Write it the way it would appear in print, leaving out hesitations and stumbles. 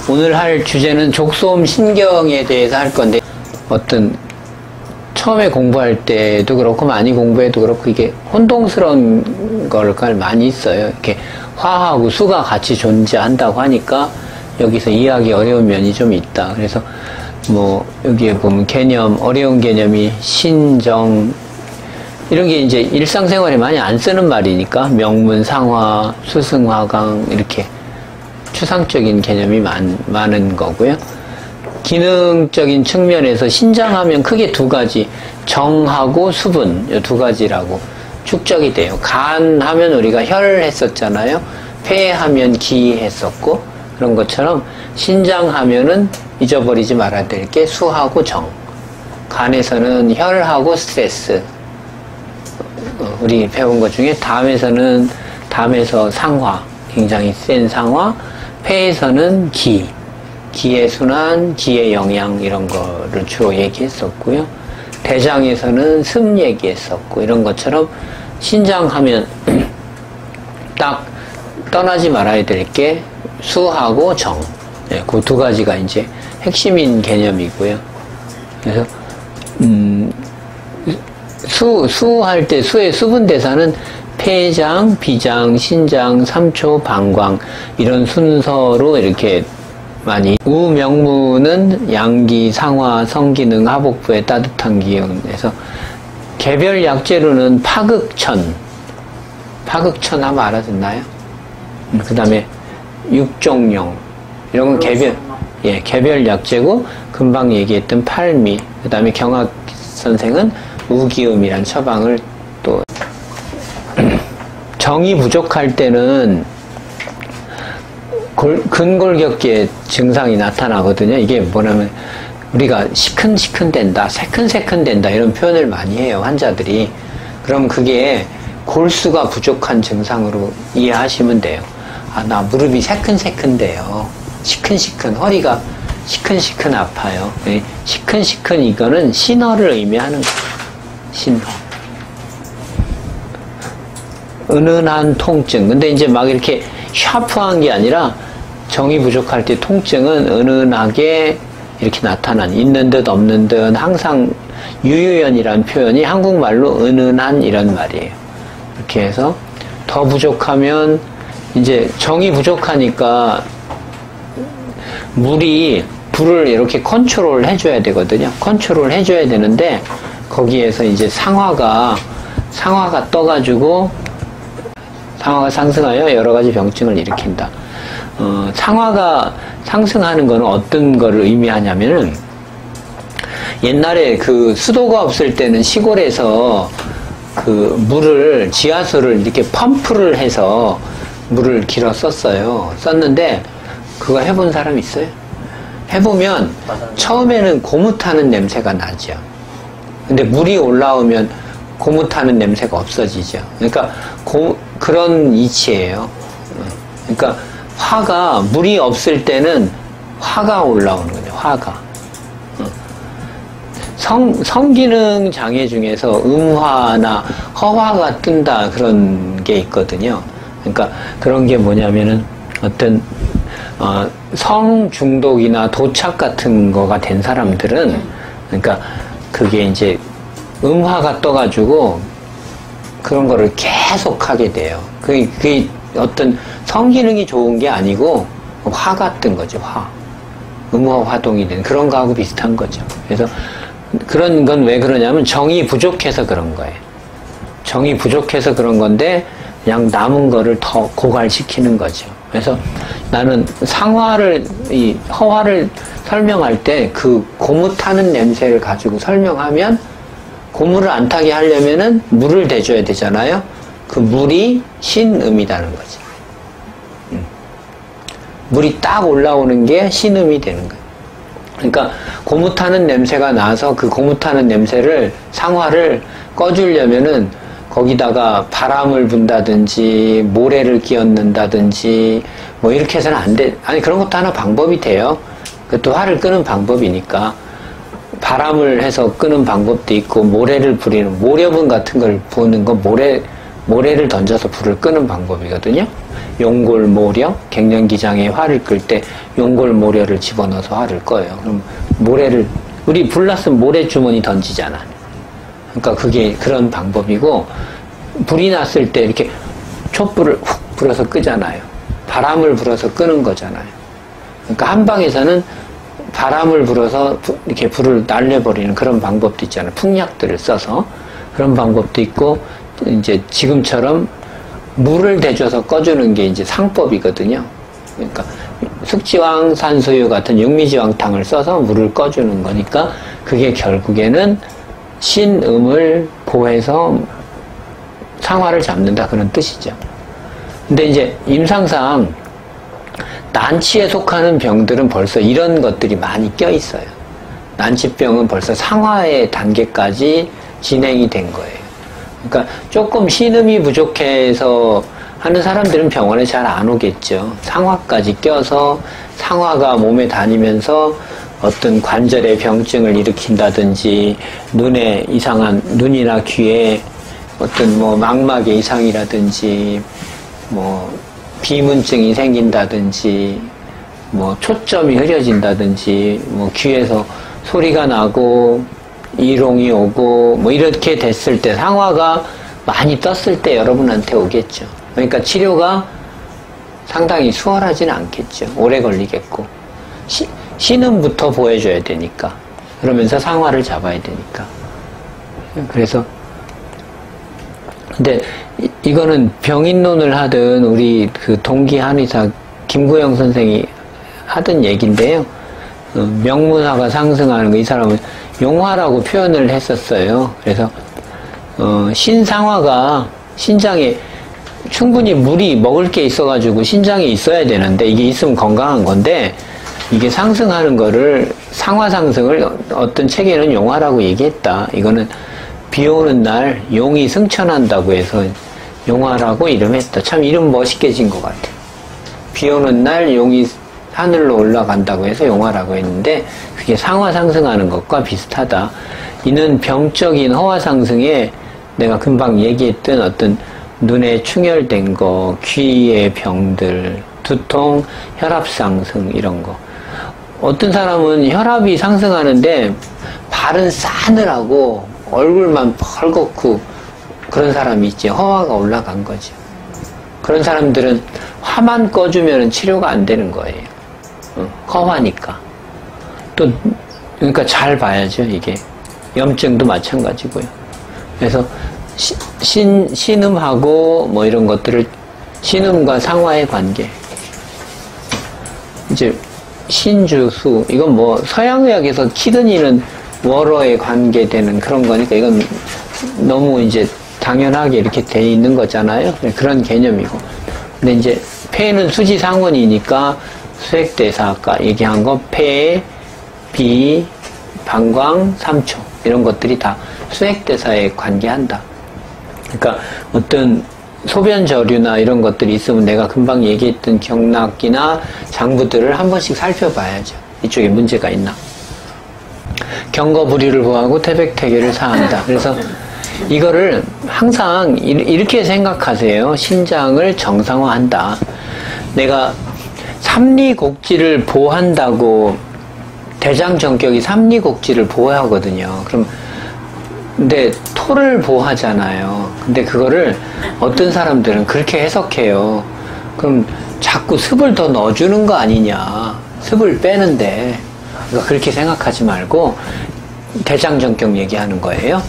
오늘 할 주제는 족소음 신경에 대해서 할 건데, 어떤 처음에 공부할 때도 그렇고 많이 공부해도 그렇고 이게 혼동스러운 걸 많이 있어요. 이렇게 화하고 수가 같이 존재한다고 하니까 여기서 이해하기 어려운 면이 좀 있다. 그래서 뭐 여기에 보면 개념, 어려운 개념이 신정 이런 게 이제 일상생활에 많이 안 쓰는 말이니까 명문, 상화, 수승화강 이렇게 추상적인 개념이 많은 거고요. 기능적인 측면에서 신장하면 크게 두 가지, 정하고 수분, 이 두 가지라고 축적이 돼요. 간 하면 우리가 혈 했었잖아요. 폐 하면 기 했었고, 그런 것처럼 신장 하면은 잊어버리지 말아야 될 게 수하고 정. 간에서는 혈하고 스트레스. 우리 배운 것 중에 담에서 상화, 굉장히 센 상화, 폐에서는 기. 기의 순환, 기의 영양 이런 거를 주로 얘기했었고요. 대장에서는 습 얘기했었고 이런 것처럼 신장하면 딱 떠나지 말아야 될 게 수하고 정. 네, 그 두 가지가 이제 핵심인 개념이고요. 그래서 수할 때 수의 수분 대사는 폐장, 비장, 신장, 삼초, 방광 이런 순서로 이렇게 많이. 우명무는 양기, 상화, 성기능, 하복부의 따뜻한 기운에서 개별 약재로는 파극천 하면 알아듣나요? 그 다음에 육종용 이런 건 개별 약재고 금방 얘기했던 팔미, 그 다음에 경학 선생은 우기음이란 처방을 또 정이 부족할 때는 근골격계 증상이 나타나거든요. 이게 뭐냐면 우리가 시큰시큰된다, 새큰새큰된다 이런 표현을 많이 해요, 환자들이. 그럼 그게 골수가 부족한 증상으로 이해하시면 돼요. 아, 나 무릎이 새큰새큰돼요. 시큰시큰, 허리가 시큰시큰 아파요. 시큰시큰 이거는 신어를 의미하는 거예요. 신어. 은은한 통증. 근데 이제 막 이렇게 샤프한 게 아니라 정이 부족할 때 통증은 은은하게 이렇게 있는 듯 없는 듯 항상 유유연이라는 표현이 한국말로 은은한 이런 말이에요. 이렇게 해서 더 부족하면 이제 정이 부족하니까 불을 이렇게 컨트롤 해줘야 되거든요. 컨트롤 해줘야 되는데 거기에서 이제 상화가 떠가지고 상화가 상승하여 여러 가지 병증을 일으킨다. 상화가 상승하는 거는 어떤 거를 의미하냐면은 옛날에 그 수도가 없을 때는 시골에서 그 지하수를 이렇게 펌프를 해서 물을 길어 썼는데 그거 해본 사람 있어요? 해보면 처음에는 고무타는 냄새가 나죠. 근데 물이 올라오면 고무타는 냄새가 없어지죠. 그러니까 그런 이치예요. 그러니까 물이 없을 때는 화가 올라오는 거죠. 화가. 성기능 장애 중에서 음화나 허화가 뜬다 그런 게 있거든요. 그러니까 그런 게 뭐냐면은 어떤 성 중독이나 도착 같은 거가 된 사람들은 그러니까 그게 이제 음화가 떠가지고 그런 거를 계속 하게 돼요. 그게 어떤 성기능이 좋은 게 아니고 화가 뜬 거죠. 음화 화동이 된 그런 거하고 비슷한 거죠. 그래서 그런 건 왜 그러냐면 정이 부족해서 그런 거예요. 정이 부족해서 그런 건데 그냥 남은 거를 더 고갈시키는 거죠. 그래서 나는 허화를 설명할 때 그 고무 타는 냄새를 가지고 설명하면 고무를 안 타게 하려면은 물을 대줘야 되잖아요. 그 물이 신음이라는 거지. 물이 딱 올라오는 게 신음이 되는 거예요. 그러니까 고무 타는 냄새가 나서 그 고무 타는 냄새를 상화를 꺼주려면은 거기다가 바람을 분다든지 모래를 끼얹는다든지 뭐 이렇게 해서는 안 돼. 아니 그런 것도 하나 방법이 돼요. 그것도 화를 끄는 방법이니까 바람을 해서 끄는 방법도 있고 모래를 부리는 모려분 같은 걸 부는 거 모래를 던져서 불을 끄는 방법이거든요. 용골모려, 갱년기장에 화를 끌 때 용골모려를 집어넣어서 화를 꺼요. 그럼 모래를, 우리 불났으면 모래주머니 던지잖아. 그러니까 그게 그런 방법이고, 불이 났을 때 이렇게 촛불을 훅 불어서 끄잖아요. 바람을 불어서 끄는 거잖아요. 그러니까 한방에서는 바람을 불어서 이렇게 불을 날려버리는 그런 방법도 있잖아요. 풍약들을 써서. 그런 방법도 있고, 이제 지금처럼 물을 대줘서 꺼주는 게 이제 상법이거든요. 그러니까 숙지황 산수유 같은 육미지황탕을 써서 물을 꺼주는 거니까 그게 결국에는 신음을 보해서 상화를 잡는다, 그런 뜻이죠. 근데 이제 임상상 난치에 속하는 병들은 벌써 이런 것들이 많이 껴 있어요. 난치병은 벌써 상화의 단계까지 진행이 된 거예요. 그러니까 조금 신음이 부족해서 하는 사람들은 병원에 잘 안 오겠죠. 상화까지 껴서 상화가 몸에 다니면서 어떤 관절의 병증을 일으킨다든지, 눈에 이상한, 눈이나 귀에 어떤 뭐 망막의 이상이라든지, 뭐 비문증이 생긴다든지, 뭐 초점이 흐려진다든지, 뭐 귀에서 소리가 나고 이롱이 오고 뭐 이렇게 됐을 때, 상화가 많이 떴을 때 여러분한테 오겠죠. 그러니까 치료가 상당히 수월하지는 않겠죠. 오래 걸리겠고, 신음부터 보여줘야 되니까, 그러면서 상화를 잡아야 되니까. 그래서 근데 이거는 병인론을 하든 우리 그 동기 한의사 김구영 선생이 하던 얘기인데요. 명문화가 상승하는 거, 이 사람은 용화라고 표현을 했었어요. 그래서 신상화가 신장에 충분히 물이 먹을 게 있어가지고 신장에 있어야 되는데, 이게 있으면 건강한 건데, 이게 상승하는 거를, 상화 상승을 어떤 책에는 용화라고 얘기했다. 이거는 비 오는 날 용이 승천한다고 해서 용화라고 이름했다. 참 이름 멋있게 진 것 같아요. 비 오는 날 용이 하늘로 올라간다고 해서 용화라고 했는데, 그게 상화 상승하는 것과 비슷하다. 이는 병적인 허화 상승에 내가 금방 얘기했던 어떤 눈에 충혈된 거, 귀의 병들, 두통, 혈압 상승, 이런 거. 어떤 사람은 혈압이 상승하는데 발은 싸늘하고 얼굴만 벌겋고 그런 사람이 있지. 허화가 올라간 거죠. 그런 사람들은 화만 꺼주면 치료가 안 되는 거예요. 허화니까. 또 그러니까 잘 봐야죠. 이게 염증도 마찬가지고요. 그래서 신음하고 뭐 이런 것들을, 신음과 상화의 관계, 이제 신주수, 이건 뭐 서양의학에서 키드니는 워러에 관계되는 그런 거니까 이건 너무 이제 당연하게 이렇게 돼 있는 거잖아요. 그런 개념이고. 근데 이제 폐는 수지상원이니까 수액대사, 아까 얘기한 거 폐, 비, 방광, 삼초, 이런 것들이 다 수액대사에 관계한다. 그러니까 어떤 소변 저류나 이런 것들이 있으면 내가 금방 얘기했던 경락이나 장부들을 한 번씩 살펴봐야죠. 이쪽에 문제가 있나. 경거불의를 보하고 태백태계를 사한다. 그래서 이거를 항상 이렇게 생각하세요. 신장을 정상화한다. 내가 삼리곡지를 보한다고, 대장정격이 삼리곡지를 보호하거든요. 그럼 근데 토를 보하잖아요. 근데 그거를 어떤 사람들은 그렇게 해석해요. 그럼 자꾸 습을 더 넣어주는 거 아니냐. 습을 빼는데. 그러니까 그렇게 생각하지 말고 대장정격 얘기하는 거예요.